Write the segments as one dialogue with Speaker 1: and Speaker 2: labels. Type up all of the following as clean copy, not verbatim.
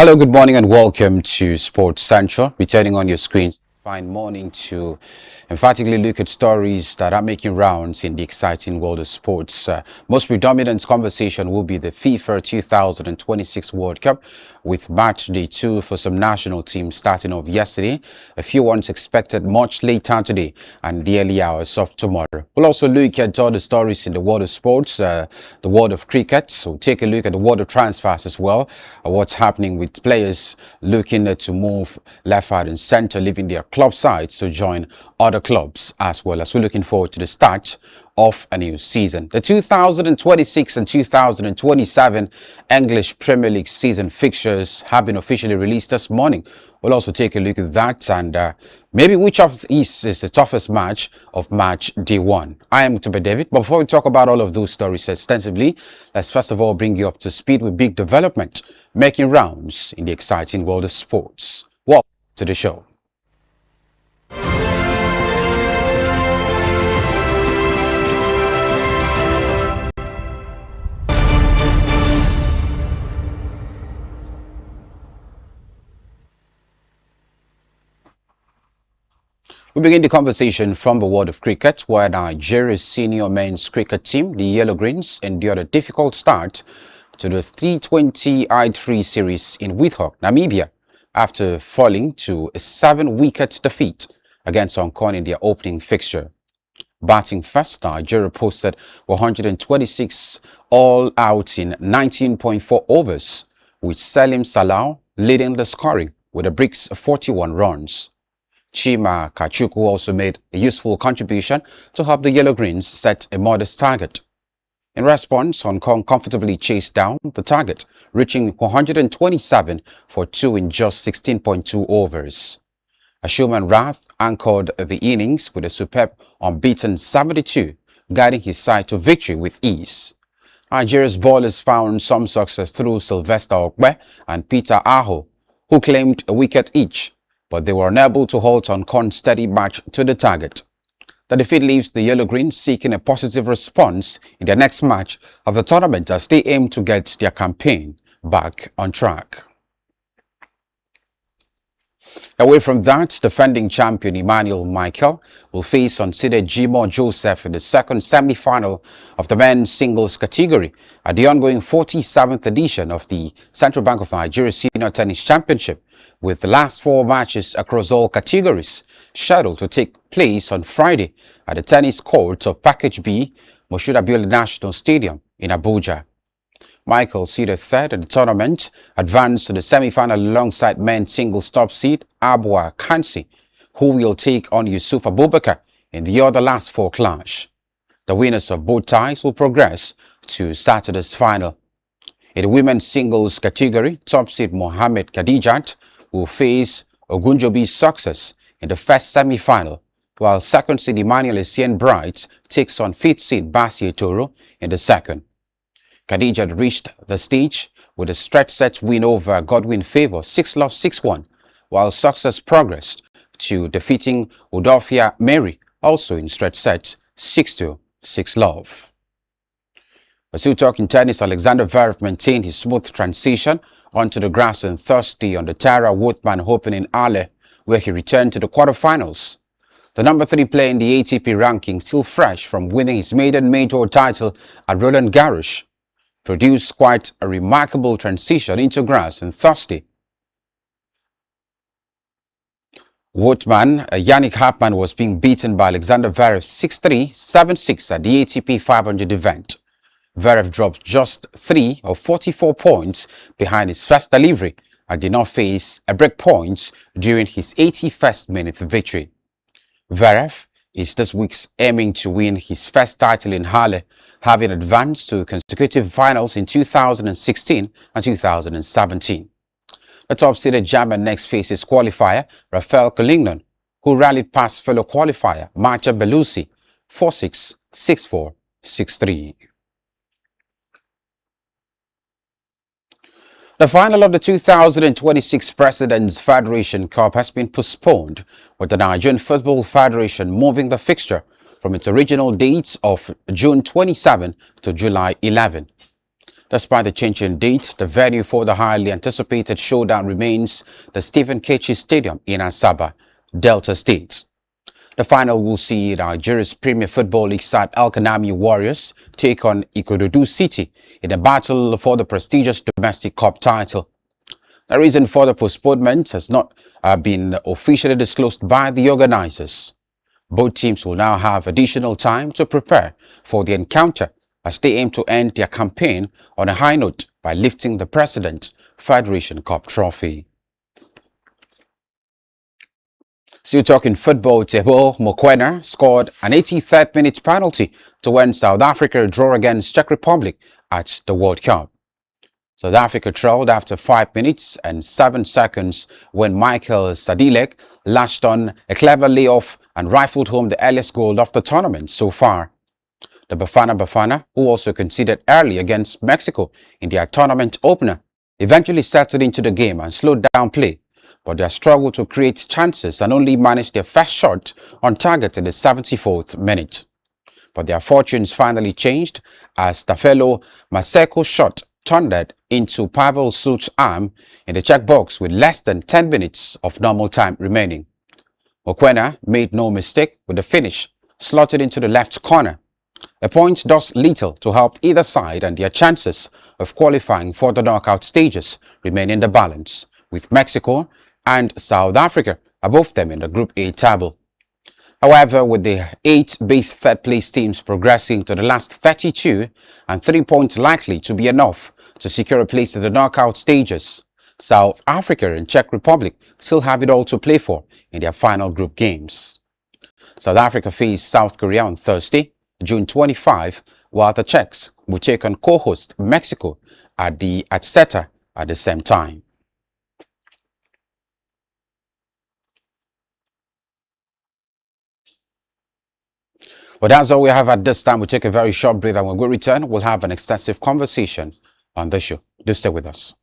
Speaker 1: Hello, good morning and welcome to Sports Central. Returning on your screens, fine morning to emphatically look at stories that are making rounds in the exciting world of sports. Most predominant conversation will be the FIFA 2026 World Cup, with match day 2 for some national teams starting off yesterday. A few ones expected much later today and the early hours of tomorrow. We'll also look at all the stories in the world of sports, the world of cricket. So take a look at the world of transfers as well, what's happening with players looking to move left, right and center, leaving their club sides to join other clubs, as well as we're looking forward to the start of a new season. The 2026 and 2027 English Premier League season fixtures have been officially released this morning. We'll also take a look at that and maybe which of these is the toughest match of match day 1. I am Mutumba David, but before we talk about all of those stories extensively, let's first of all bring you up to speed with big development making rounds in the exciting world of sports. Welcome to the show. We begin the conversation from the world of cricket, where Nigeria's senior men's cricket team, the Yellow Greens, endured a difficult start to the T20 I3 series in Windhoek, Namibia, after falling to a 7-wicket defeat against Hong Kong in their opening fixture. Batting first, Nigeria posted 126 all out in 19.4 overs, with Salim Salau leading the scoring with a brisk 41 runs. Chima Kachuku also made a useful contribution to help the Yellow Greens set a modest target. In response, Hong Kong comfortably chased down the target, reaching 127 for 2 in just 16.2 overs. Ashuman Rath anchored the innings with a superb unbeaten 72, guiding his side to victory with ease. Nigeria's bowlers found some success through Sylvester Okpe and Peter Aho, who claimed a wicket each, but they were unable to halt Hong Kong's steady march to the target. The defeat leaves the Yellow Greens seeking a positive response in their next match of the tournament as they aim to get their campaign back on track. Away from that, defending champion Emmanuel Michael will face unseeded Jimoh Joseph in the second semi-final of the men's singles category at the ongoing 47th edition of the Central Bank of Nigeria Senior Tennis Championship, with the last 4 matches across all categories scheduled to take place on Friday at the tennis courts of Package B, Moshood Abiola National Stadium in Abuja. Michael, seeded third at the tournament, advanced to the semi-final alongside men's singles top seed Abua Kansi, who will take on Yusuf Abubakar in the other last 4 clash. The winners of both ties will progress to Saturday's final. In the women's singles category, top seed Mohammed Khadijat will face Ogunjobi Success in the first semi-final, while second seed Emmanuel Essien Bright takes on 5th seed Basie Toro in the second. Khadijat reached the stage with a stretch set win over Godwin Favor 6-love 6-1, while Success progressed to defeating Udofia Mary, also in stretch set 6-2, 6-love. Still talking tennis, Alexander Zverev maintained his smooth transition onto the grass on Thursday on the Tara Woodman Open in Ale, where he returned to the quarterfinals. The number 3 player in the ATP ranking, still fresh from winning his maiden major title at Roland Garros, produced quite a remarkable transition into grass on Thursday. Woodman, Yannick Hartmann, was being beaten by Alexander Zverev 6-3, 7-6 at the ATP 500 event. Zverev dropped just 3 of 44 points behind his first delivery and did not face a break point during his 81st minute victory. Zverev is this week aiming to win his first title in Halle, having advanced to consecutive finals in 2016 and 2017. The top-seeded German next faces qualifier Rafael Collignon, who rallied past fellow qualifier Marta Belusi 4-6, 6-4, 6-3. The final of the 2026 President's Federation Cup has been postponed, with the Nigerian Football Federation moving the fixture from its original dates of June 27 to July 11. Despite the change in date, the venue for the highly anticipated showdown remains the Stephen Kechi Stadium in Asaba, Delta State. The final will see Nigeria's Premier Football League side El Kanami Warriors take on Ikorodu City in a battle for the prestigious domestic cup title. The reason for the postponement has not been officially disclosed by the organizers. Both teams will now have additional time to prepare for the encounter as they aim to end their campaign on a high note by lifting the President Federation Cup trophy. Still talking football, Teboho Mokoena scored an 83rd minute penalty to win South Africa draw against Czech Republic at the World Cup. South Africa trailed after 5 minutes and 7 seconds when Michael Sadilek lashed on a clever layoff and rifled home the earliest goal of the tournament so far. The Bafana, who also conceded early against Mexico in their tournament opener, eventually settled into the game and slowed down play, but their struggle to create chances and only managed their first shot on target in the 74th minute. But their fortunes finally changed as Tafelo Maseko's shot turned into Pavel Such's arm in the Czech box with less than 10 minutes of normal time remaining. Mokoena made no mistake with the finish, slotted into the left corner. A point does little to help either side, and their chances of qualifying for the knockout stages remain in the balance, with Mexico and South Africa above them in the Group A table. However, with the 8 base third-place teams progressing to the last 32 and 3 points likely to be enough to secure a place in the knockout stages, South Africa and Czech Republic still have it all to play for in their final group games. South Africa face South Korea on Thursday, June 25, while the Czechs will take on co-host Mexico at SETA at the same time. Well, that's all we have at this time. We'll take a very short break, and when we return, we'll have an extensive conversation on the show. Do stay with us.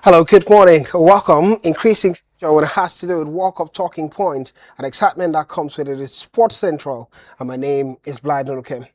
Speaker 2: Hello, good morning. Welcome. Increasing when it has to do with Walk Up Talking Point and excitement that comes with it is Sports Central. And my name is Blyden Okem.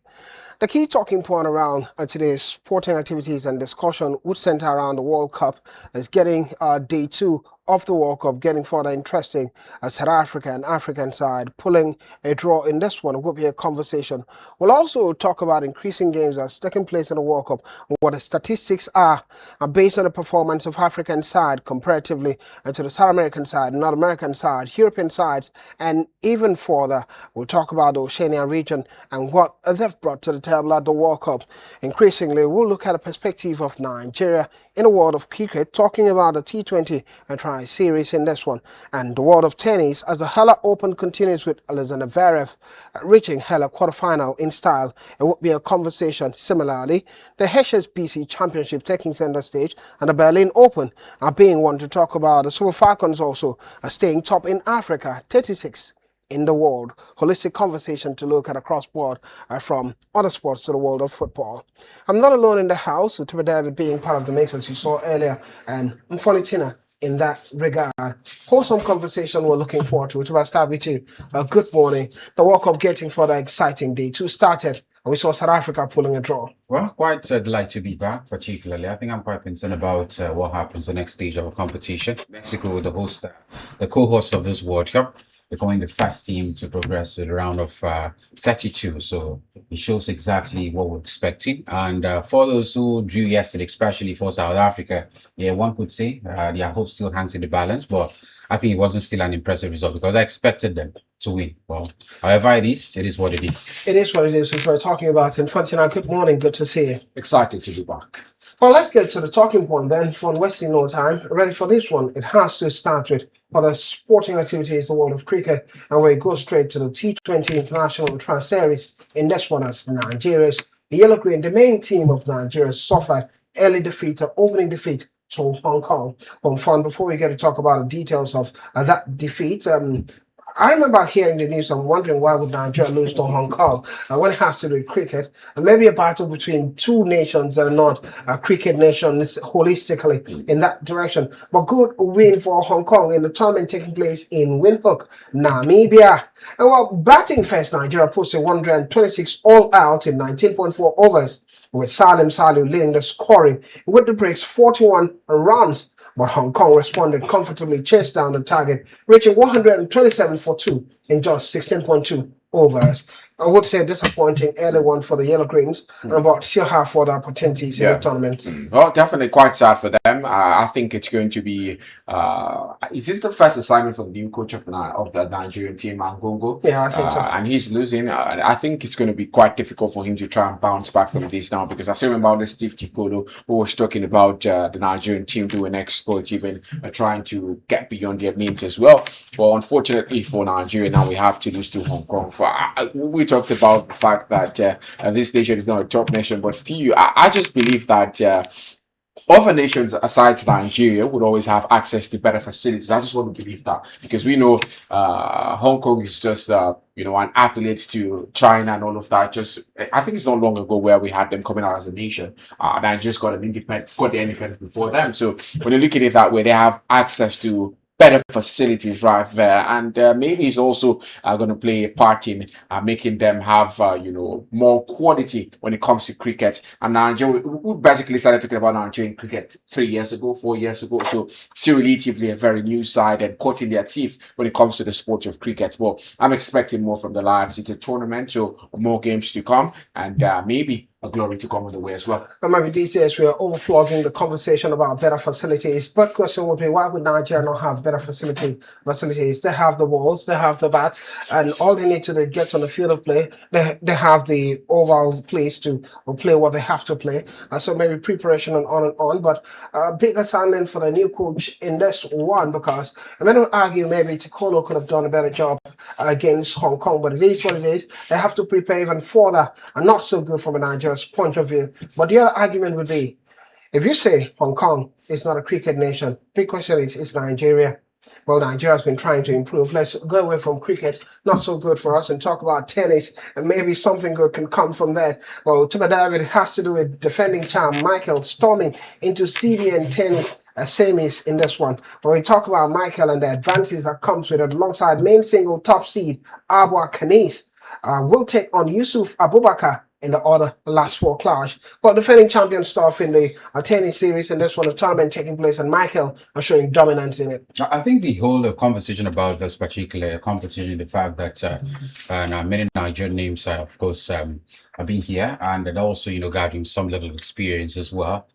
Speaker 2: The key talking point around today's sporting activities and discussion would center around the World Cup as getting day two of the World Cup getting further interesting as South Africa and African side pulling a draw in this one will be a conversation. We'll also talk about increasing games that's taking place in the World Cup, what the statistics are based on the performance of African side comparatively to the South American side, North American side, European sides, and even further, we'll talk about the Oceania region and what they've brought to the table at the World Cup. Increasingly, we'll look at the perspective of Nigeria in the world of cricket, talking about the T20 and Tri-Series in this one, and the world of tennis as the Hela Open continues with Alexander Zverev reaching Hela quarterfinal in style. It would be a conversation. Similarly, the HSBC Championship taking center stage and the Berlin Open are being one to talk about. The Super Falcons also are staying top in Africa, 36 in the world. Holistic conversation to look at across board from other sports to the world of football. I'm not alone in the house, with Tuba David being part of the mix as you saw earlier, and Mfonitina in that regard. Wholesome conversation we're looking forward to. Tuba, start with you. Good morning. The World Cup getting further exciting. Day two started, and we saw South Africa pulling a draw.
Speaker 1: Well, quite delighted to be back, particularly. I think I'm quite concerned about what happens the next stage of a competition. Mexico, the host, the co-host of this World Cup, becoming the first team to progress to the round of 32. So it shows exactly what we're expecting. And for those who drew yesterday, especially for South Africa, yeah, one could say their hope still hangs in the balance, but I think it wasn't still an impressive result because I expected them to win. Well, however it is what it is.
Speaker 2: It is what it is, which we're talking about. And Fantina, good morning. Good to see you.
Speaker 3: Excited to be back.
Speaker 2: Well, let's get to the talking point then. For wasting no time, ready for this one, it has to start with other sporting activities, the world of cricket, and we go straight to the T20 International Tri-Series. In this one, as Nigeria's Yellow Green, the main team of Nigeria, suffered early defeat, or opening defeat to Hong Kong. Fun, before we get to talk about the details of that defeat, I remember hearing the news and wondering why would Nigeria lose to Hong Kong when it has to do with cricket, and maybe a battle between two nations that are not cricket nations holistically in that direction. But good win for Hong Kong in the tournament taking place in Windhoek, Namibia. And well, batting first, Nigeria posted 126 all out in 19.4 overs, with Salim Saleh leading the scoring with the breaks 41 runs. But Hong Kong responded comfortably, chased down the target, reaching 127 for 2 in just 16.2 overs. I would say a disappointing early one for the Yellow Greens, but still have further opportunities in the tournament.
Speaker 3: Well, definitely quite sad for them. I think it's going to be. Is this the first assignment for the new coach of the Nigerian team, Mangongo?
Speaker 2: Yeah, I think so.
Speaker 3: And he's losing. I think it's going to be quite difficult for him to try and bounce back from this now, because I still remember Steve Tikolo who was talking about the Nigerian team doing exploit, even trying to get beyond their means as well. But unfortunately for Nigeria, now we have to lose to Hong Kong. We talked about the fact that this nation is not a top nation, but still, I just believe that other nations aside Nigeria would always have access to better facilities. I just want to believe that, because we know Hong Kong is just an affiliate to China and all of that. Just I think it's not long ago where we had them coming out as a nation. Nigeria's got their independence before them. So when you look at it that way, they have access to better facilities right there, and maybe it's also going to play a part in making them have more quality when it comes to cricket. And Nigeria, we basically started talking about Nigerian cricket 4 years ago, so still relatively a very new side and cutting their teeth when it comes to the sport of cricket. But I'm expecting more from the Lions. It's a tournament, so more games to come, and maybe a glory to come on the way as well.
Speaker 2: And maybe these days we are overflowing the conversation about better facilities. But question would be, why would Nigeria not have better facilities? They have the balls, they have the bats, and all they need to get on the field of play, they have the overall place to play what they have to play. So maybe preparation and on. But big assignment for the new coach in this one, because I'm going to argue maybe Tikolo could have done a better job against Hong Kong, but it is what it is. They have to prepare even further, and not so good from a Nigeria's point of view. But the other argument would be, if you say Hong Kong is not a cricket nation, big question is Nigeria. Well, Nigeria has been trying to improve. Let's go away from cricket, not so good for us, and talk about tennis, and maybe something good can come from that. Well, Tuba David has to do with defending champ Michael storming into CBN tennis semis in this one. When we talk about Michael and the advances that comes with it, alongside main single top seed Abwa Kanis, will take on Yusuf Abubakar in the other last four clash. But defending champion stuff in the tennis series in this one, of tournament taking place, and Michael are showing dominance in it.
Speaker 1: I think the whole conversation about this particular competition, the fact that now many Nigerian names, of course, have been here and also, gathering some level of experience as well.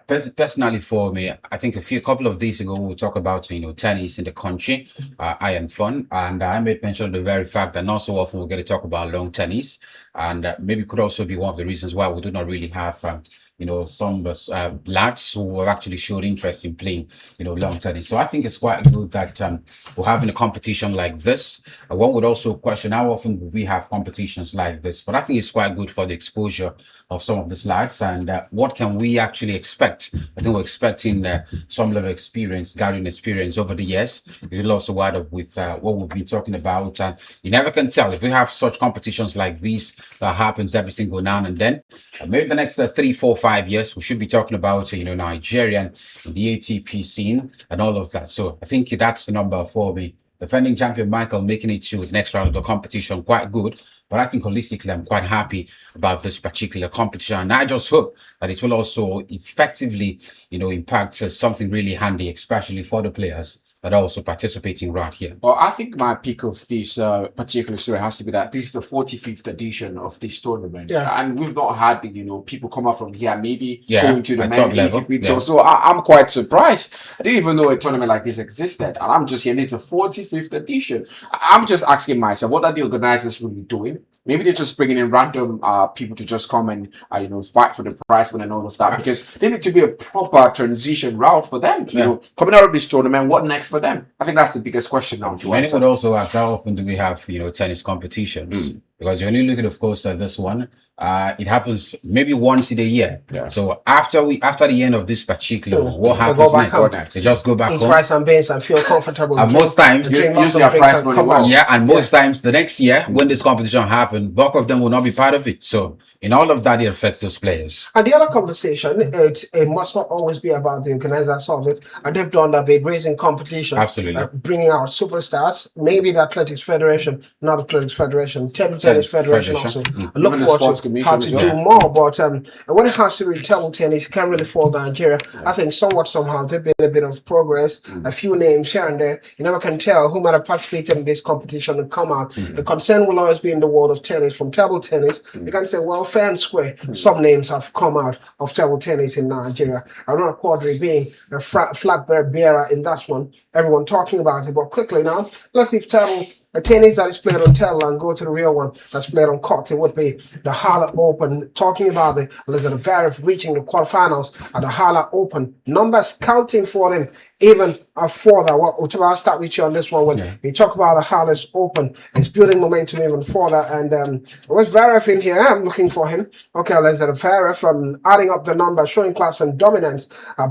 Speaker 1: Personally, for me, I think a couple of days ago, we talked about, tennis in the country, Iron Fun, and I made mention of the very fact that not so often we get to talk about long tennis, and maybe could also be one of the reasons why we do not really have some lads who have actually showed interest in playing, long tennis. So I think it's quite good that we're having a competition like this. One would also question how often we have competitions like this, but I think it's quite good for the exposure of some of these lads. And what can we actually expect? I think we're expecting some level of experience, gathering experience over the years. We'll also wind up with what we've been talking about. And you never can tell if we have such competitions like these that happens every single now and then. Maybe the next 3, 4, 5 years, we should be talking about, Nigerian, the ATP scene and all of that. So I think that's the number for me. Defending champion Michael making it to the next round of the competition, quite good. But I think holistically, I'm quite happy about this particular competition. And I just hope that it will also effectively, impact something really handy, especially for the players that are also participating right here.
Speaker 3: Well, I think my pick of this particular story has to be that this is the 45th edition of this tournament.
Speaker 2: Yeah.
Speaker 3: And we've not had, people come up from here, maybe
Speaker 1: Yeah,
Speaker 3: going to the
Speaker 1: at top level.
Speaker 3: ATP
Speaker 1: Yeah.
Speaker 3: tour. So I'm quite surprised. I didn't even know a tournament like this existed. And I'm just hearing it's the 45th edition. I'm just asking myself, what are the organizers really doing? Maybe they're just bringing in random people to just come and fight for the prize money and all of that, because they need to be a proper transition route for them. Coming out of this tournament, what next for them? I think that's the biggest question now.
Speaker 1: Many would also ask, how often do we have tennis competitions? Because when you look at, of course, this one, it happens maybe once in a year.
Speaker 3: Yeah.
Speaker 1: So after the end of this particular one, what
Speaker 2: They
Speaker 1: happens
Speaker 2: go back home.
Speaker 1: next? They just go back
Speaker 2: Eat
Speaker 1: home.
Speaker 2: rice and beans and feel comfortable.
Speaker 1: And most times,
Speaker 2: drink
Speaker 3: use
Speaker 2: lots of
Speaker 3: their
Speaker 2: drinks
Speaker 3: prize
Speaker 2: and
Speaker 3: money
Speaker 2: come
Speaker 3: well.
Speaker 2: out.
Speaker 1: yeah, and most times the next year when this competition happens, bulk of them will not be part of it. So in all of that, it affects those players.
Speaker 2: And the other conversation, it must not always be about the organizers of it. And they've done that bit, raising competition.
Speaker 1: Absolutely.
Speaker 2: Bringing out superstars, maybe the Athletics Federation, not Athletics Federation, Table Tennis Federation also. Look
Speaker 3: Even the
Speaker 2: forward
Speaker 3: sports
Speaker 2: to
Speaker 3: commission
Speaker 2: how
Speaker 3: as
Speaker 2: to
Speaker 3: well.
Speaker 2: do more. But when it has to do with table tennis, it can't really fall down Nigeria. I think somehow there's been a bit of progress, a few names here and there. You never can tell who might have participated in this competition and come out. The concern will always be in the world of tennis, from table tennis. You can say, well, fair and square. Some names have come out of table tennis in Nigeria. Around Quadri being the flag bearer in that one. Everyone talking about it. But quickly now, let's leave table tennis that is played on table and go to the real one that's played on court. It would be the Hala Open. Talking about the Elizabeth Zverev reaching the quarterfinals at the Hala Open. Numbers counting for them even further. I'll start with you on this one. When you talk about the Hala's Open, it's building momentum even further. And with Zverev in here, I'm looking for him. Okay, Elizabeth Zverev, adding up the numbers, showing class and dominance,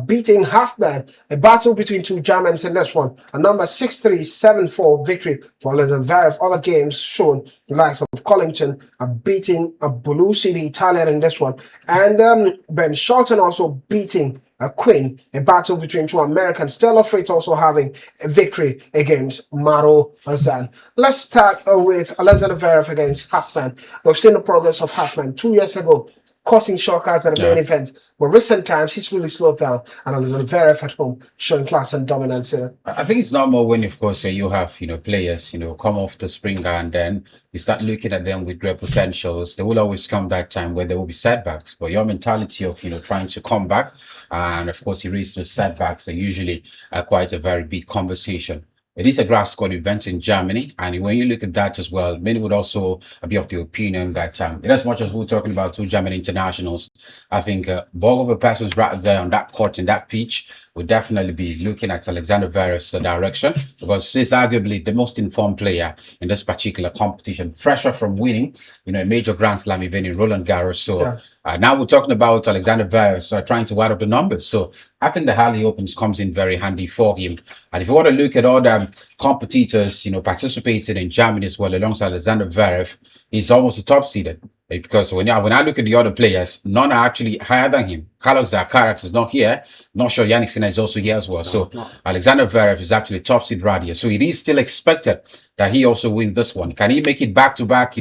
Speaker 2: beating Halfman. A battle between two Germans in this one. A number 6-3, 7-4 victory for Elizabeth Zverev. Other games shown the likes of Collington beating Belushi, the Italian, in this one. And Ben Shelton also beating Quinn, a battle between two Americans. Stella Fritz also having a victory against Maro Azan. Let's start with Elizabeth Zverev against Halfman. We've seen the progress of Halfman 2 years ago, causing shockers at the main event. But recent times, he's really slowed down. And Elizabeth Zverev at home showing class and dominance here.
Speaker 1: I think it's normal when, of course, you have, players, come off the springer and then you start looking at them with great potentials. There will always come that time where there will be setbacks. But your mentality of, trying to come back and, of course, erase those setbacks are usually quite a very big conversation. It is a grass court event in Germany, and when you look at that as well, many would also be of the opinion that, as much as we're talking about two German internationals, I think bulk of the persons right there on that court, in that pitch, would definitely be looking at Alexander Zverev's direction, because he's arguably the most informed player in this particular competition, fresher from winning, a major Grand Slam event in Roland Garros. So now we're talking about Alexander Zverev trying to add up the numbers. So I think the Hala Opens comes in very handy for him. And if you want to look at all the competitors, participating in Germany as well, alongside Alexander Zverev, he's almost a top seeded. Because when I look at the other players, none are actually higher than him. Carlos Zakarat is not here. Not sure Yannick Sinner is also here as well. So Alexander Zverev is actually top seed right here. So it is still expected that he also win this one. Can he make it back to back,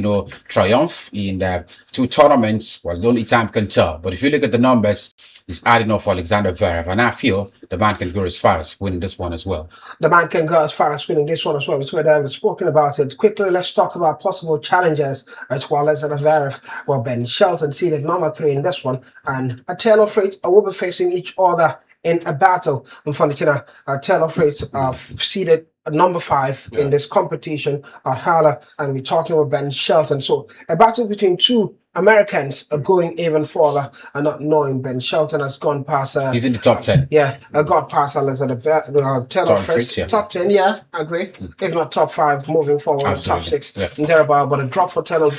Speaker 1: triumph in the two tournaments? Well, only time can tell. But if you look at the numbers, it's adding up for Alexander Zverev, and I feel the man can go as far as winning this one as well.
Speaker 2: The man can go as far as winning this one as well. So I've spoken about it. Quickly, let's talk about possible challenges as well as Zverev. Well, Ben Shelton seeded number 3 in this one, and Taylor Fritz will be facing each other in a battle. Unfortunately, Taylor Fritz seeded number 5 in this competition at Halle, and we're talking about Ben Shelton. So a battle between two Americans are going even further and not knowing Ben Shelton has gone past.
Speaker 1: He's in the top 10.
Speaker 2: Yeah, got past Taylor Fritz.
Speaker 1: Yeah.
Speaker 2: Top 10, yeah, I agree. If not top 5, moving forward,
Speaker 1: Absolutely.
Speaker 2: top 6,
Speaker 1: Yeah.
Speaker 2: and thereabout. But a drop for Taylor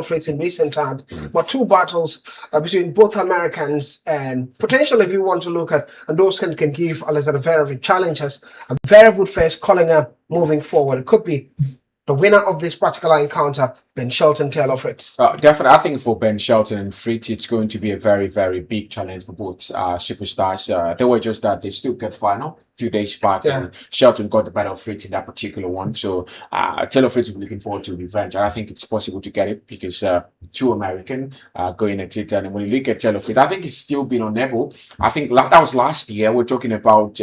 Speaker 2: Fritz in recent times. But two battles between both Americans, and potentially, if you want to look at, and those can give Alexander Zverev challenges. Zverev would face Collinger moving forward. It could be the winner of this particular encounter, Ben Shelton, Taylor Fritz.
Speaker 3: Definitely, I think for Ben Shelton and Fritz, it's going to be a very, very big challenge for both superstars. They were just that they still get final a few days back, and Shelton got the better of Fritz in that particular one. So Taylor Fritz will be looking forward to revenge, and I think it's possible to get it because two American going at it. And when you look at Taylor Fritz, I think he's still been unable. I think that was last year. We're talking about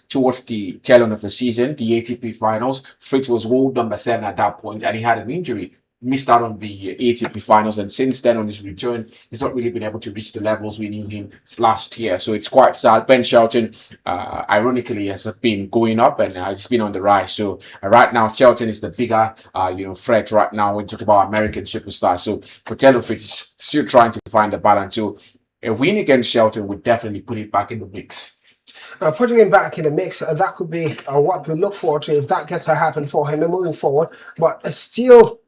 Speaker 3: towards the tail end of the season, the ATP finals. Fritz was world number 7 at that point, and he had an injury. Missed out on the ATP finals, and since then on his return, he's not really been able to reach the levels we knew him last year. So it's quite sad. Ben Shelton, ironically, has been going up and he's been on the rise. So right now, Shelton is the bigger, threat right now when we talk about American superstars. So for Taylor Fritz, he's still trying to find the balance. So a win against Shelton would definitely put it back in the mix.
Speaker 2: Putting him back in the mix, that could be what we look forward to if that gets to happen for him and moving forward. But still,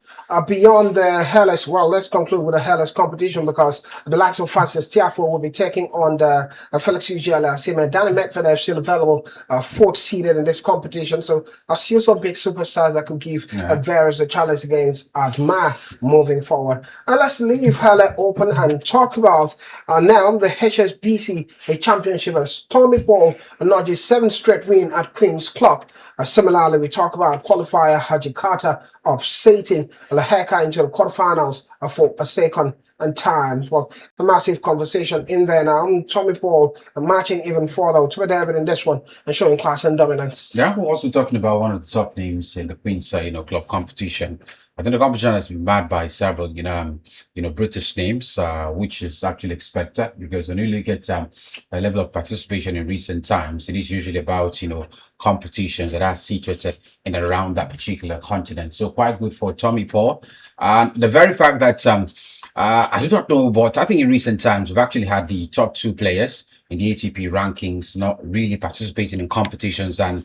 Speaker 2: beyond the Hellas, well, let's conclude with the Hellas competition because the likes of Francis Tiafoe will be taking on the Felix Auger-Aliassime. Danny Medvedev still available, 4th seeded in this competition. So I see some big superstars that could give Zverev a challenge against Admar moving forward. And let's leave Halle open and talk about now the HSBC championship as Tommy Paul notches 7th straight win at Queen's Club. Similarly, we talk about qualifier Haji Carter of Satan Laheka into the quarterfinals for a second time. Well, a massive conversation in there now. Tommy Paul marching even further to David in this one and showing class and dominance.
Speaker 1: Yeah, we're also talking about one of the top names in the Queen's club competition. I think the competition has been marked by several, British names, which is actually expected because when you look at a level of participation in recent times, it is usually about, competitions that are situated in and around that particular continent. So quite good for Tommy Paul. The very fact that I do not know, but I think in recent times we've actually had the top 2 players in the ATP rankings not really participating in competitions, and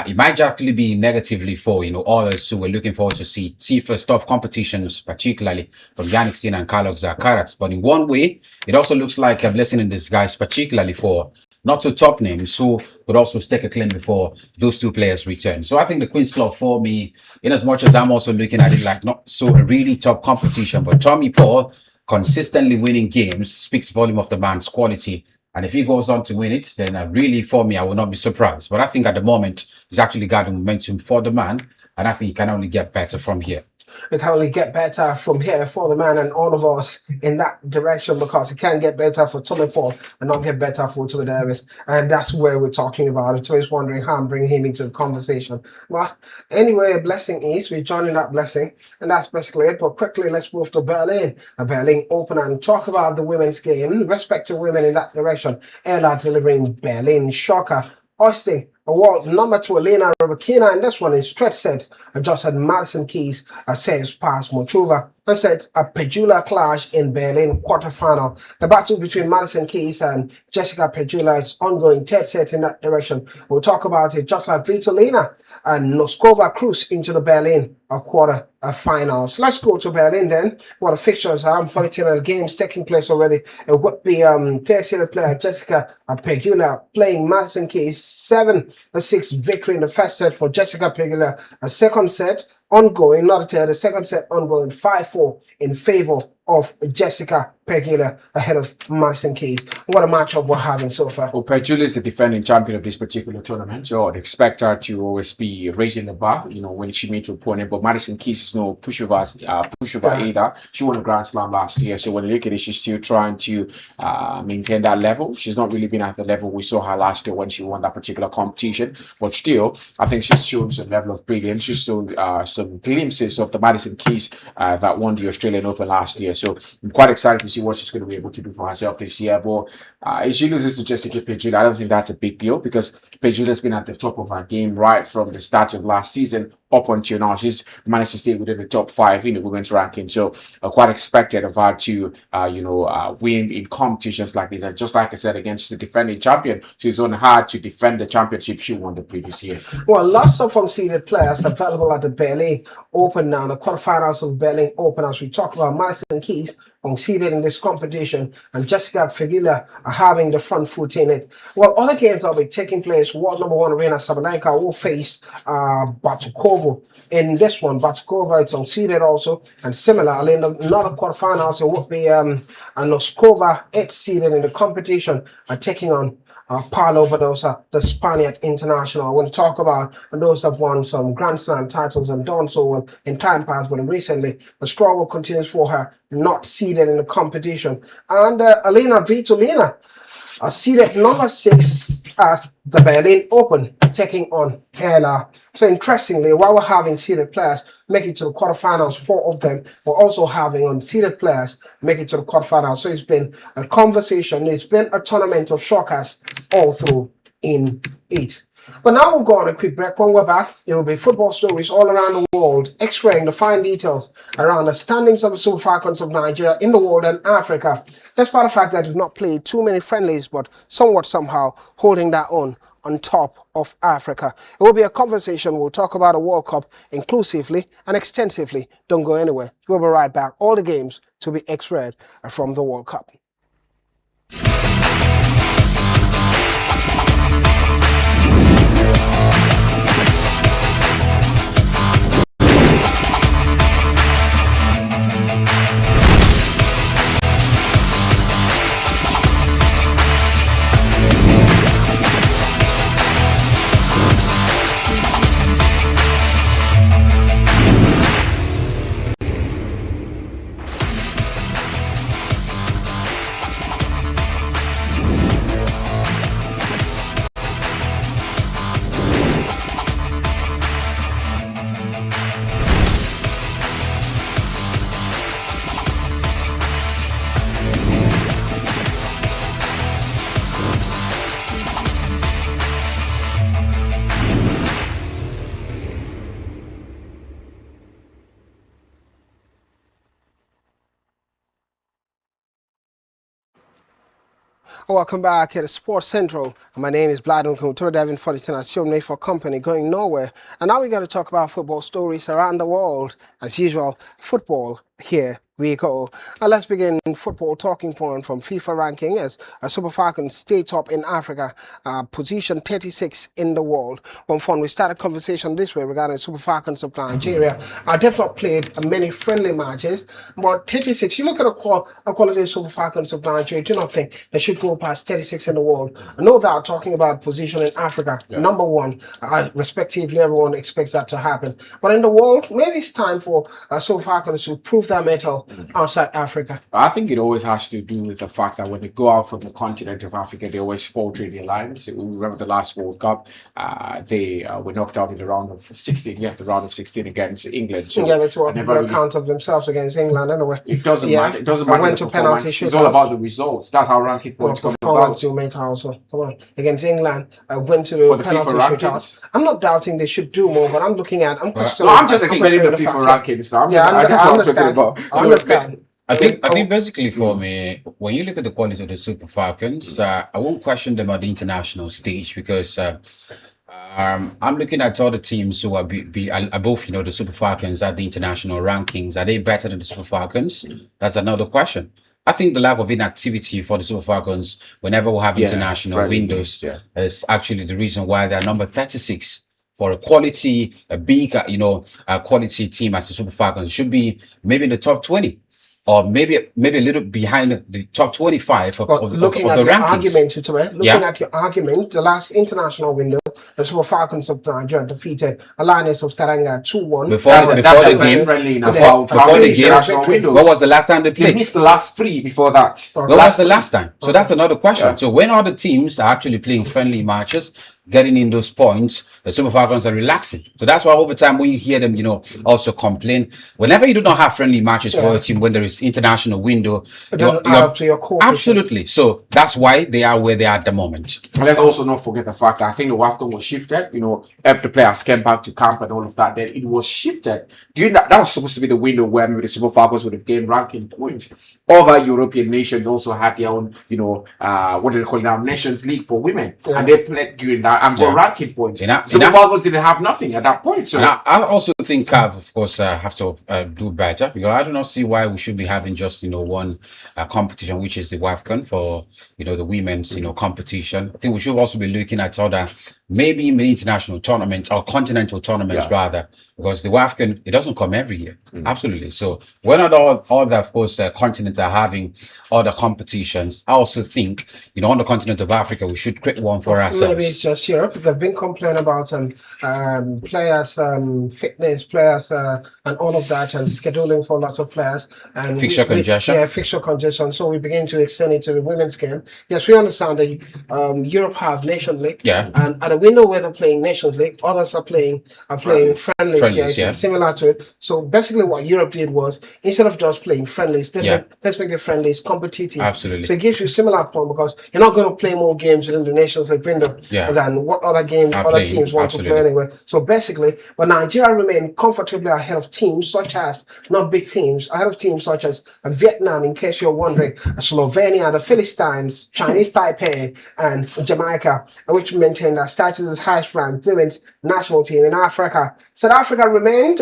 Speaker 1: it might actually be negatively for others who were looking forward to see first off competitions, particularly from Yannick Sinner and Carlos Zakarat. But in one way, it also looks like a blessing in disguise, particularly for not so top names who would also stake a claim before those 2 players return. So I think the Queen's Club for me, in as much as I'm also looking at it like not so a really top competition, but Tommy Paul consistently winning games speaks volume of the man's quality. And if he goes on to win it, then really for me, I will not be surprised. But I think at the moment, he's actually got momentum for the man. And I think he can only get better from here.
Speaker 2: It can only get better from here for the man and all of us in that direction because it can get better for Tommy Paul and not get better for Tommy David. And that's where we're talking about it. So he's wondering how I'm bringing him into the conversation. But anyway, a blessing is we're joining that blessing. And that's basically it. But quickly, let's move to Berlin. A Berlin Open and talk about the women's game. Respect to women in that direction. Ella delivering Berlin shocker. Austin, a world number 2, Elena Rybakina, and this one in straight sets. Just had Madison Keys saves past Mochova and set a Pegula clash in Berlin quarterfinal. The battle between Madison Keys and Jessica Pegula is ongoing, 3rd set in that direction. We'll talk about it just like Vitolina and Noskova cruise into the Berlin quarter finals. Let's go to Berlin then. What the fixtures are. 42 games taking place already. It would be 3rd player Jessica Pegula playing Madison Keys. 7-6 victory in the first set for Jessica Pegula. A second set ongoing, not a third, the second set ongoing, 5-4 in favor of Jessica Pegula ahead of Madison Keys. What a matchup we're having so far.
Speaker 3: Well, Pegula is the defending champion of this particular tournament, so I'd expect her to always be raising the bar, when she meets her opponent. But Madison Keys is no pushover either. She won a Grand Slam last year, so when you look at it, she's still trying to maintain that level. She's not really been at the level we saw her last year when she won that particular competition, but still, I think she's shown some level of brilliance. She's shown some glimpses of the Madison Keys that won the Australian Open last year. So I'm quite excited to see what she's going to be able to do for herself this year. But if she loses to Jessica Pegula, I don't think that's a big deal because Pegula's been at the top of her game right from the start of last season up until now. She's managed to stay within the top 5 in the women's ranking. So quite expected of her to, win in competitions like this. And just like I said, against the defending champion, she's on hard to defend the championship she won the previous year.
Speaker 2: Well, lots of unseeded players available at the Berlin Open now, the quarterfinals of Berlin Open, as we talk about Madison Keys unseeded in this competition, and Jessica Pegula are having the front foot in it. Well, other games that will be taking place. World number 1 Aryna Sabalenka will face Batukova in this one. Batukova is unseeded also, and similarly in another quarterfinals, it will be Noskova, 8th seeded in the competition, taking on Paula Badosa, the Spaniard international. I want to talk about those that have won some Grand Slam titles and done so well in time past, but recently the struggle continues for her, not seeded in the competition. And Elena Svitolina, seeded number 6 at the Berlin Open, taking on Ella. So interestingly, while we're having seeded players make it to the quarterfinals, 4 of them, we're also having unseeded players make it to the quarterfinals. So it's been a conversation, it's been a tournament of shockers all through in it. But now we'll go on a quick break. When we're back, it will be football stories all around the world, x-raying the fine details around the standings of the Super Falcons of Nigeria in the world and Africa. Despite the fact that we've not played too many friendlies, but somewhat somehow holding that on top of Africa. It will be a conversation. We'll talk about the World Cup inclusively and extensively. Don't go anywhere. We'll be right back. All the games to be x-rayed from the World Cup. Welcome back at Sports Central. My name is Bladon Kuntur Devin for the International for Company going nowhere. And now we got to talk about football stories around the world. As usual, football here we go. Now let's begin football talking point from FIFA ranking as Super Falcons stay top in Africa, position 36 in the world. One fun, we start a conversation this way regarding Super Falcons of Nigeria. They've not played many friendly matches, but 36, you look at the quality of Super Falcons of Nigeria, do not think they should go past 36 in the world. No doubt talking about position in Africa, number 1, respectively, everyone expects that to happen. But in the world, maybe it's time for Super Falcons to prove their mettle outside Africa.
Speaker 3: I think it always has to do with the fact that when they go out from the continent of Africa, they always falter in the alliance. We remember the last World Cup, they were knocked out in the round of 16. The round of 16 against England. So
Speaker 2: yeah, they took an account of themselves against England anyway.
Speaker 3: It doesn't matter. It doesn't matter.
Speaker 2: Went to penalty shootouts.
Speaker 3: It's all about the results. That's how ranking points come about.
Speaker 2: You made also. Come on, against England, went to the penalty shootouts. I'm not doubting they should do more, but I'm looking at. I'm questioning.
Speaker 3: No, I'm just explaining the FIFA rankings.
Speaker 2: I understand.
Speaker 1: I think basically for me, when you look at the quality of the Super Falcons, I won't question them on the international stage because I'm looking at all the teams who are above, the Super Falcons at the international rankings. Are they better than the Super Falcons? That's another question. I think the lack of inactivity for the Super Falcons whenever we have international windows is actually the reason why they're number 36. For a big, quality team as the Super Falcons should be maybe in the top 20 or maybe a little behind the top 25
Speaker 2: But
Speaker 1: of
Speaker 2: looking
Speaker 1: the
Speaker 2: at your
Speaker 1: rankings.
Speaker 2: argument, looking at your argument, the last international window, the Super Falcons of Nigeria defeated Alliance of Taranga 2-1.
Speaker 1: Before
Speaker 3: That's
Speaker 1: the
Speaker 3: the
Speaker 1: game,
Speaker 3: friendly in
Speaker 1: before
Speaker 3: about how
Speaker 1: the
Speaker 3: many
Speaker 1: game,
Speaker 3: international windows.
Speaker 1: what was the last time they
Speaker 3: They
Speaker 1: played?
Speaker 3: missed the last 3 before that.
Speaker 2: Okay.
Speaker 1: When was the last time? So
Speaker 2: Okay.
Speaker 1: that's another question.
Speaker 3: Yeah.
Speaker 1: So when other teams are actually playing friendly matches, getting in those points, the Super Falcons are relaxing. So that's why over time when you hear them, also complain, whenever you do not have friendly matches for a team, when there is international window,
Speaker 2: It doesn't add up to your core.
Speaker 1: absolutely. So that's why they are where they are at the moment.
Speaker 3: And let's also not forget the fact that I think the WAFCON was shifted. If the players came back to camp and all of that, then it was shifted. During that was supposed to be the window where maybe the Super Falcons would have gained ranking points. Other European nations also had their own, what do they call it now, Nations League for women, and they played during that and got ranking points. Super Falcons didn't have nothing at that point. So
Speaker 1: and I also think CAF, of course, have to do better, because I do not see why we should be having just one competition, which is the WAFCON for the women's competition. I think we should also be looking at other maybe international tournaments or continental tournaments rather, because the WAFCON, it doesn't come every year. Absolutely. So when other of course continents are having other competitions, I also think on the continent of Africa we should create one for ourselves.
Speaker 2: Maybe it's just Europe. They've been complaining about players, fitness, players, and all of that, and scheduling for lots of players and
Speaker 1: Fixture congestion.
Speaker 2: Yeah, fixture congestion. So we begin to extend it to the women's game. Yes, we understand that Europe have Nation League.
Speaker 1: Yeah.
Speaker 2: And at a window where they're playing Nations League, others are playing friendlies.
Speaker 1: Yeah.
Speaker 2: Similar to it. So basically, what Europe did was, instead of just playing friendlies, let's make the friendlies competitive.
Speaker 1: Absolutely.
Speaker 2: So it gives you similar point, because you're not going to play more games within the Nations League window than what other games other teams want to play anyway. So basically, but Nigeria remain comfortably ahead of teams such as, not big teams, ahead of teams such as Vietnam, in case you're wondering, Slovenia, the Philistines, Chinese Taipei, and Jamaica, which maintain their status as highest ranked women's national team in Africa. South Africa remained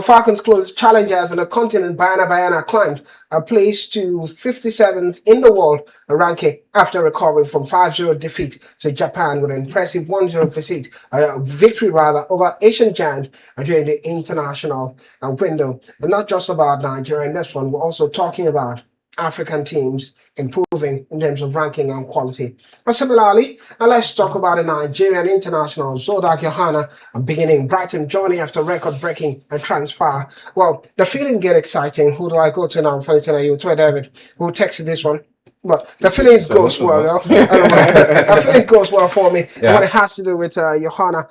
Speaker 2: Falcons' closest challengers on the continent. Bayana climbed a place to 57th in the world ranking after recovering from 5-0 defeat to Japan with an impressive 1-0 victory over Asian giant during the international window. But not just about Nigeria in this one, we're also talking about African teams improving in terms of ranking and quality. But similarly, let's talk about the Nigerian international Zodak Johanna beginning Brighton journey after record-breaking transfer. Well, the feeling get exciting. Who do I go to now? I'm funny telling you, to David, who texted this one. But the feelings goes well. The feeling goes well for me. And what it has to do with Johanna.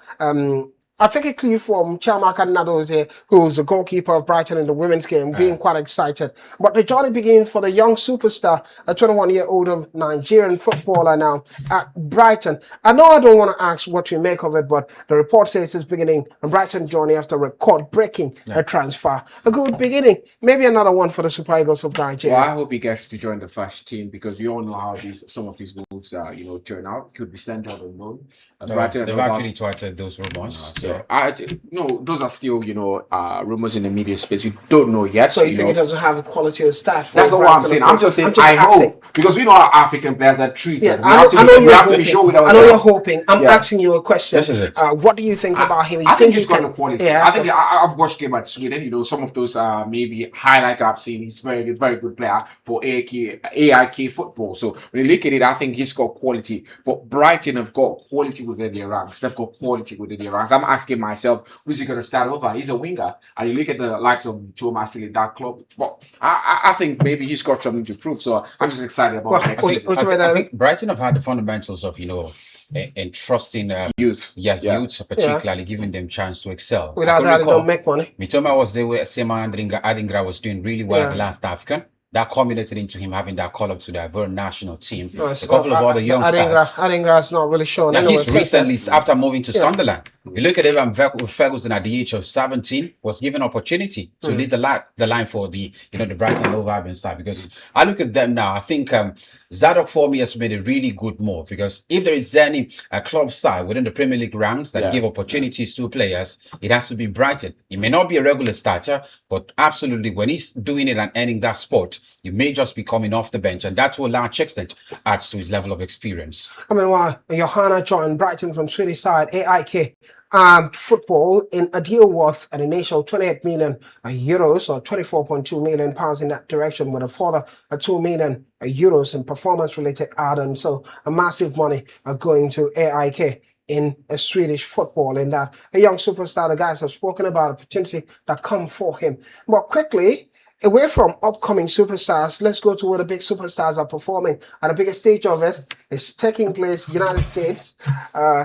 Speaker 2: I think a clue from Chiamaka Nadozie, who's the goalkeeper of Brighton in the women's game, being quite excited. But the journey begins for the young superstar, a 21-year-old Nigerian footballer now at Brighton. I know I don't want to ask what you make of it, but the report says it's beginning a Brighton journey after record-breaking transfer. A good beginning. Maybe another one for the Super Eagles of Nigeria.
Speaker 3: Well, I hope he gets to join the first team, because we all know how some of these moves turn out. Could be sent out on loan.
Speaker 1: They've actually tweeted those rumors.
Speaker 3: Those are still, rumors in the media space. We don't know yet.
Speaker 2: So you think it doesn't have a quality of staff?
Speaker 3: That's not what I'm saying. I'm just saying I hope, because we know how African players are treated.
Speaker 2: Yeah,
Speaker 3: we have to be sure with ourselves.
Speaker 2: I know you're hoping. I'm asking you a question.
Speaker 1: This is it.
Speaker 2: What do you think about him?
Speaker 3: I think he's got the quality.
Speaker 2: Yeah,
Speaker 3: I think I've watched him at Sweden. Some of those maybe highlights I've seen. He's very good player for AIK football. So when you look at it, I think he's got quality. But Brighton have got quality within their ranks. They've got quality within their ranks. I'm asking myself, who's he going to start over? He's a winger. And you look at the likes of Thomas in that club. But I think maybe he's got something to prove. So I'm just excited about next season.
Speaker 1: I think Brighton have had the fundamentals of, entrusting youth, particularly giving them chance to excel.
Speaker 2: Without that, they don't make money.
Speaker 1: Mitoma was there where Sema Adingra was doing really well at the last African. That culminated into him having that call up to the very national team. A couple of other young stars.
Speaker 2: Adingra's not really shown.
Speaker 1: He's recently, after moving to Sunderland, you look at Evan Ferguson at the age of 17, was given opportunity to lead the line for the Brighton Hove Albion side. Because I look at them now, I think Zadok for me has made a really good move, because if there is any club side within the Premier League ranks that give opportunities to players, it has to be Brighton. He may not be a regular starter, but absolutely when he's doing it and earning that spot, He may just be coming off the bench, and that to a large extent adds to his level of experience.
Speaker 2: I mean, Johanna joined Brighton from Swedish side AIK football in a deal worth an initial 28 million euros or 24.2 million pounds in that direction, with a further 2 million euros in performance-related add-ons. So a massive money going to AIK in a Swedish football, in that a young superstar. The guys have spoken about a opportunity that come for him. But quickly, away from upcoming superstars, let's go to where the big superstars are performing. And the biggest stage of it is taking place United States,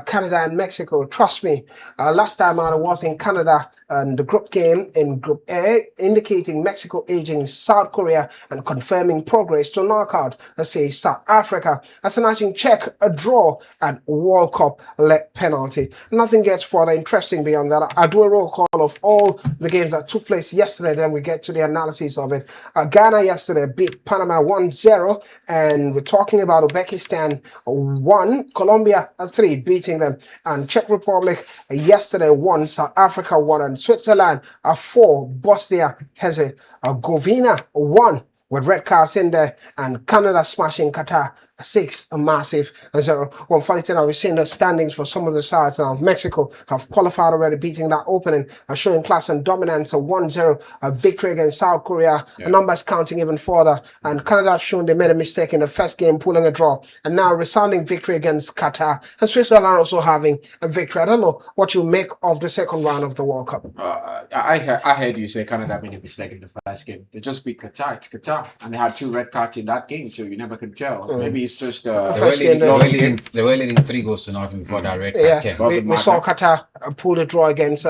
Speaker 2: Canada, and Mexico. Trust me, last time I was in Canada, and the group game in Group A, indicating Mexico edging South Korea and confirming progress to knock out, let's say, South Africa. As an Argentine check, a draw, and World Cup leg penalty. Nothing gets further interesting beyond that. I do a roll call of all the games that took place yesterday, then we get to the analysis of it. Ghana yesterday beat Panama 1-0, and we're talking about Uzbekistan 1, Colombia 3, beating them, and Czech Republic yesterday 1, South Africa 1, and Switzerland 4, Bosnia Herzegovina 1, with red cards in there, and Canada smashing Qatar 6, a massive 0. Well, funny thing, we've seen the standings for some of the sides now. Mexico have qualified already, beating that opening, showing class and dominance, a 1-0 victory against South Korea. The numbers counting even further, and Canada have shown they made a mistake in the first game, pulling a draw, and now a resounding victory against Qatar, and Switzerland also having a victory. I don't know what you make of the second round of the World Cup.
Speaker 3: I heard you say Canada made a mistake in the first game. They just beat Qatar. It's Qatar, and they had 2 red cards in that game, so you never could tell. Maybe it's just
Speaker 1: they were leading 3 goals to nothing before that red card came.
Speaker 2: We saw Qatar pull the draw against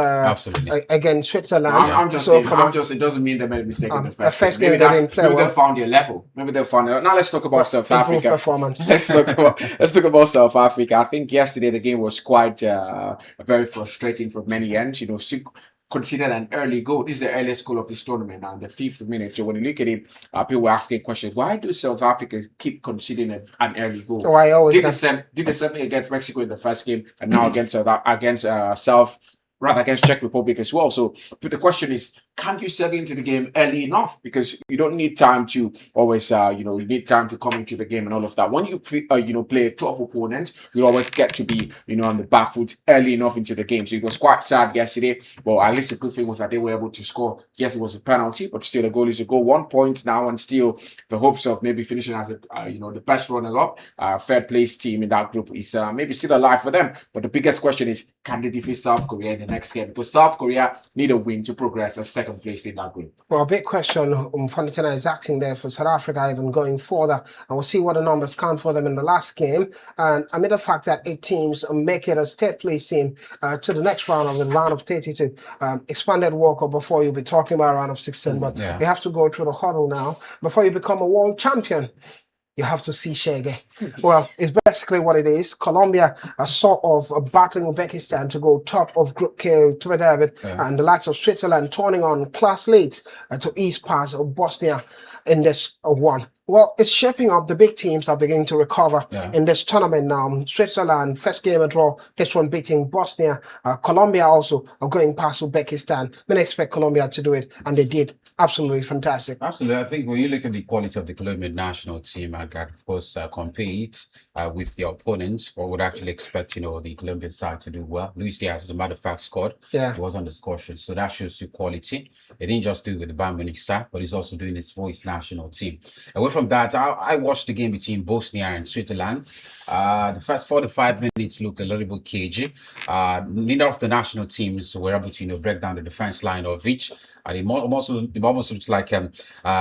Speaker 2: against Switzerland.
Speaker 3: I'm just saying, it doesn't mean they made a mistake in the first game. Maybe they found their level. Maybe they found it. Now let's talk about South Africa.
Speaker 2: Performance.
Speaker 3: Let's talk about South Africa. I think yesterday the game was quite very frustrating from many ends. You know, considered an early goal. This is the earliest goal of this tournament now, in the 5th minute. So when you look at it, people were asking questions. Why do South Africa keep conceding an early goal?
Speaker 2: Why always
Speaker 3: did the same thing against Mexico in the first game, and now against Czech Republic as well. So the question is, can't you settle into the game early enough? Because you don't need time to always, you need time to come into the game and all of that. When you play a tough opponent, you always get to be, on the back foot early enough into the game. So it was quite sad yesterday. Well, at least the good thing was that they were able to score. Yes, it was a penalty, but still a goal is a goal. 1 point now, and still the hopes of maybe finishing as the best runner-up, third place team in that group is maybe still alive for them. But the biggest question is, can they defeat South Korea in the next game? Because South Korea need a win to progress as second place in that group.
Speaker 2: Well, a big question Fantana is acting there for South Africa, even going further, and we'll see what the numbers count for them in the last game. And amid the fact that 8 teams make it a state place team to the next round of the round of 32, expanded World Cup, before you'll be talking about round of 16, but you have to go through the huddle now before you become a world champion. You have to see Shege. Well, it's basically what it is. Colombia are sort of battling Uzbekistan to go top of Group K, to David, and the likes of Switzerland turning on class leads to ease past of Bosnia in this one. Well, it's shaping up. The big teams are beginning to recover in this tournament now. Switzerland, first game a draw, this one beating Bosnia. Colombia also are going past Uzbekistan. Didn't expect Colombia to do it, and they did. Absolutely fantastic.
Speaker 1: Absolutely. I think when you look at the quality of the Colombian national team, and of course compete with the opponents, one would actually expect, the Colombian side to do well. Luis Diaz, as a matter of fact, scored. He was on the score sheet, so that shows you quality. He didn't just do it with the Bayern Munich side, but he's also doing it for his national team. Away from that, I watched the game between Bosnia and Switzerland. The first 45 minutes looked a little bit cagey. Neither of the national teams were able to, break down the defense line of each. And it almost looks like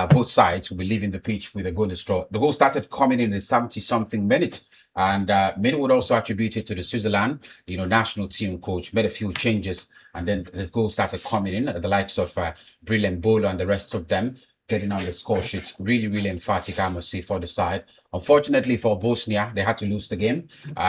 Speaker 1: both sides will be leaving the pitch with a goal draw. The goal started coming in the 70-something minute. And many would also attribute it to the Switzerland, national team coach, made a few changes. And then the goal started coming in, the likes of Brilliant Bolo and the rest of them getting on the score sheet. Really, really emphatic, I must say, for the side. Unfortunately for Bosnia, they had to lose the game.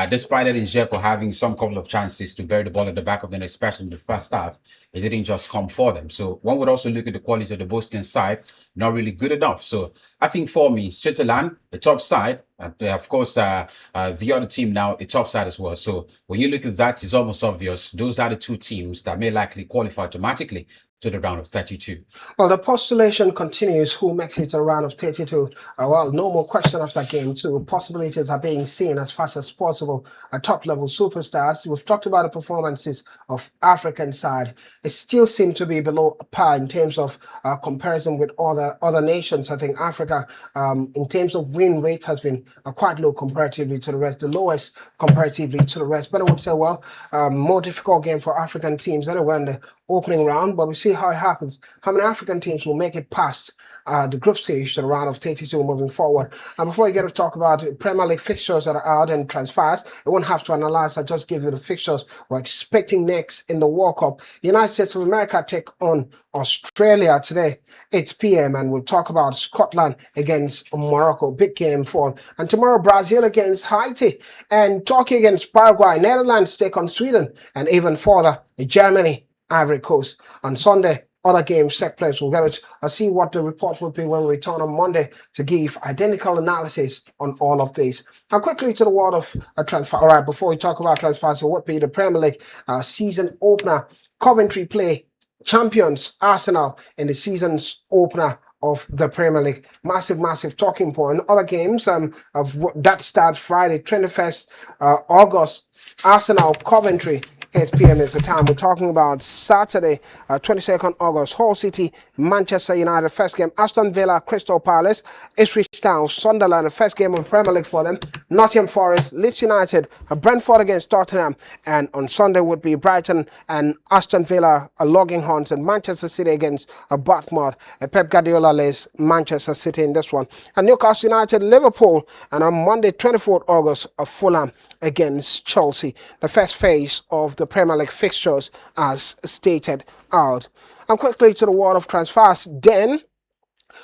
Speaker 1: Despite Edin Dzeko having some couple of chances to bury the ball at the back of the net, especially in the first half, it didn't just come for them. So one would also look at the quality of the Bosnian side, not really good enough. So I think for me, Switzerland, the top side, Of course, the other team now, it's upside as well. So when you look at that, it's almost obvious those are the two teams that may likely qualify automatically to the round of 32.
Speaker 2: Well, the postulation continues. Who makes it to a round of 32? Well, no more question after game two. Possibilities are being seen as fast as possible at top-level superstars. We've talked about the performances of African side. It still seems to be below par in terms of comparison with other nations. I think Africa, in terms of win rate, has been quite low comparatively to the rest, the lowest comparatively to the rest. But I would say, well, more difficult game for African teams anyway in the opening round, but we see how it happens. How many African teams will make it past the group stage to the round of 32 moving forward? And before we get to talk about Premier League fixtures that are out and transfers, I won't have to analyze. I just give you the fixtures we're expecting next in the World Cup. The United States of America take on Australia today, 8 p.m. And we'll talk about Scotland against Morocco, big game for. And tomorrow, Brazil against Haiti, and Turkey against Paraguay. Netherlands take on Sweden, and even further, Germany, Ivory Coast. On Sunday, other games take place. We'll get to see what the report will be when we return on Monday to give identical analysis on all of these. And quickly to the world of transfer. All right, before we talk about transfers, so what be the Premier League season opener? Coventry play champions Arsenal in the season's opener of the Premier League. Massive talking point. Other games that starts Friday, 21st August. Arsenal, Coventry, 8 p.m. is the time. We're talking about Saturday, 22nd August, Hull City, Manchester United, first game. Aston Villa, Crystal Palace, Ipswich Town, Sunderland, the first game of the Premier League for them. Nottingham Forest, Leeds United, Brentford against Tottenham. And on Sunday would be Brighton and Aston Villa, logging horns, and Manchester City against Bournemouth. Pep Guardiola leads Manchester City in this one. And Newcastle United, Liverpool, and on Monday, 24th August, Fulham against Chelsea. The first phase of the Premier League fixtures as stated out. And quickly to the world of transfers. Then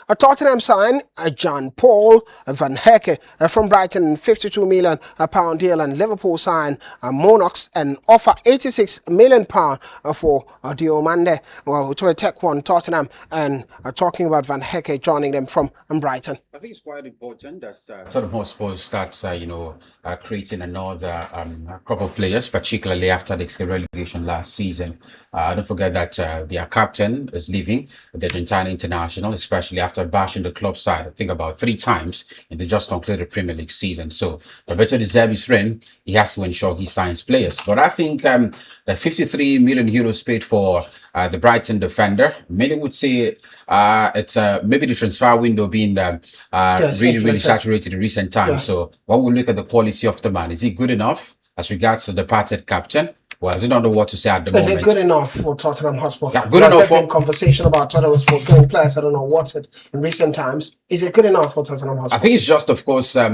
Speaker 2: a Tottenham sign John Paul Van Hecke from Brighton, £52 million deal, and Liverpool sign Monarchs and offer £86 million for Diomande. Well, to take one, Tottenham, and talking about Van Hecke joining them from Brighton.
Speaker 1: I think it's quite important that Tottenham Hotspur starts, creating another crop of players, particularly after the relegation last season. Don't forget that their captain is leaving the Argentine international, especially after bashing the club side, I think about 3 times in the just concluded Premier League season. So Roberto De Zerbi's reign, he has to ensure he signs players. But I think the 53 million euros paid for the Brighton defender, many would say it's maybe the transfer window being really saturated in recent times. Yeah. So when we look at the quality of the man, is he good enough as regards to the departed captain? Well, I don't know what to say at the moment.
Speaker 2: Is it good enough for Tottenham Hotspur?
Speaker 1: Yeah, good enough for
Speaker 2: conversation about Tottenham Hotspur getting players. I don't know what's it in recent times. Is it good enough for Tottenham Hotspur?
Speaker 1: I think it's just, of course, a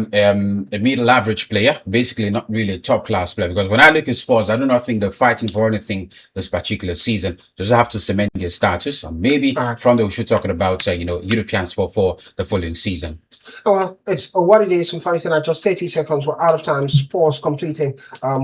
Speaker 1: middle average player, basically not really a top class player. Because when I look at Spurs, I do not think they're fighting for anything this particular season. They just have to cement their status, and maybe from there we should talking about European sport for the following season.
Speaker 2: Oh, well, it's what it is. Funny thing, just 30 seconds. We're out of time. Spurs completing.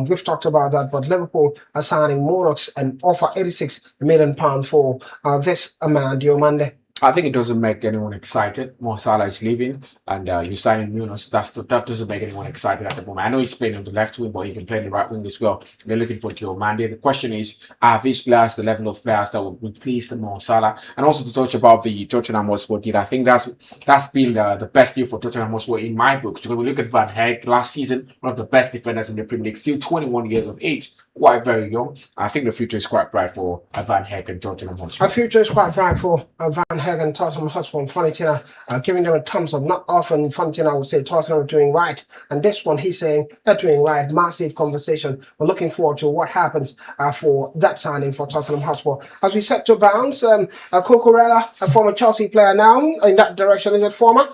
Speaker 2: We've talked about that, but Liverpool are signing Monarchs and offer £86 million for this man, Diomande.
Speaker 3: I think it doesn't make anyone excited. Mo Salah is leaving, and you signing Munoz. That doesn't make anyone excited at the moment. I know he's playing on the left wing, but he can play on the right wing as well. They're looking for Diomande. The question is, are these players the level of players that will replace the Mo Salah? And also to touch about the Tottenham Hotspur deal, I think that's been the best deal for Tottenham Hotspur in my books. Because we look at Van Hecke last season, one of the best defenders in the Premier League, still 21 years of age. Quite very young. I think the future is quite bright for Van Hecke and Tottenham Hotspur.
Speaker 2: The future is quite bright for Van Hecke and Tottenham Hotspur. Funny thing, giving them a thumbs up. Not often, funny thing, I would say Tottenham are doing right. And this one, he's saying they're doing right. Massive conversation. We're looking forward to what happens for that signing for Tottenham Hotspur. As we set to bounce, Cucurella, a former Chelsea player now, in that direction, is it former?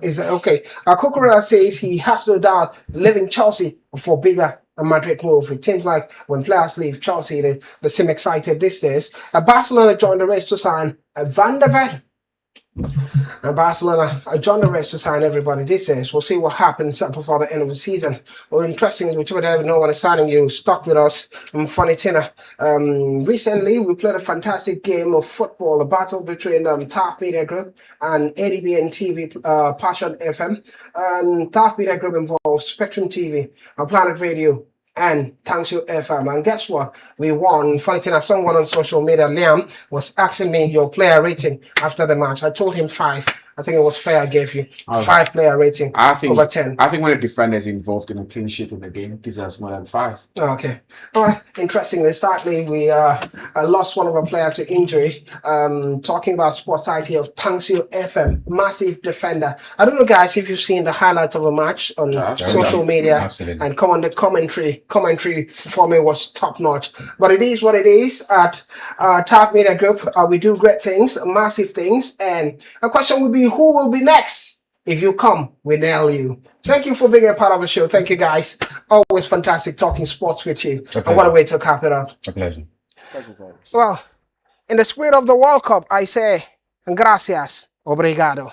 Speaker 2: Is it okay? Cucurella says he has no doubt leaving Chelsea for bigger Madrid move. It seems like when players leave Chelsea, they seem excited these days. Barcelona joined the race to sign Van de Ven. And Barcelona joined the race to sign everybody this is. We'll see what happens before the end of the season. Well, interestingly, whichever day no one is signing you, stuck with us. Funny Tina. Recently, we played a fantastic game of football, a battle between TAF Media Group and ADBN TV, Passion FM. And TAF Media Group involves Spectrum TV, Planet Radio, and Tangshu FM. And guess what? We won. Funny thing, someone on social media, Liam, was asking me your player rating after the match. I told him 5. I think it was fair I gave you 5 player rating over 10.
Speaker 3: I think when a defender is involved in a clean sheet in the game, deserves more than 5.
Speaker 2: Okay. All right. Interestingly, sadly, we lost one of our players to injury. Talking about sports side here of Tangshu FM, massive defender. I don't know, guys, if you've seen the highlights of a match on social media.
Speaker 1: Absolutely.
Speaker 2: And come on, the commentary for me was top notch. But it is what it is at TAF Media Group. We do great things, massive things. And a question would be, who will be next? If you come, we nail you. Thank you for being a part of the show. Thank you, guys. Always fantastic talking sports with you. And what a way to cap it up.
Speaker 1: A pleasure.
Speaker 2: Well, in the spirit of the World Cup, I say, gracias, obrigado.